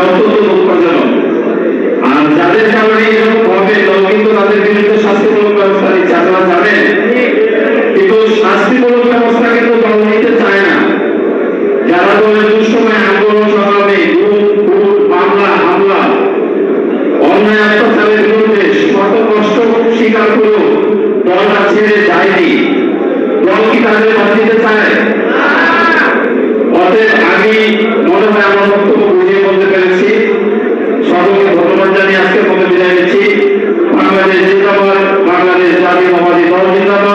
অত্যন্ত দুঃখজনক। আর যাদের কারণে এরকম হবে তাও কিন্তু তাদের বিরুদ্ধে শাস্তিমূলক ব্যবস্থা নিচ্ছে, আপনারা জানেন। কিন্তু শাস্তিমূলক ব্যবস্থা কিন্তু দল নিতে চায় না। যারা দলের দুঃসময় আন্দোলন সংগ্রামে মামলা হামলা অন্যায় অত্যাচারের বিরুদ্ধে শত কষ্ট স্বীকার করেও দলটা ছেড়ে যায়নি, দল কি তাদের বাদ দিতে চায়? অতএব আমি মনে হয় আমার বক্তব্য বুঝিয়ে বলতে পেরেছি। সকলকে ধন্যবাদ জানিয়ে আজকের মতো বিদায় নিচ্ছি। বাংলাদেশ জিন্দাবাদ, বাংলাদেশ জাতীয়তাবাদী দল জিন্দাবাদ।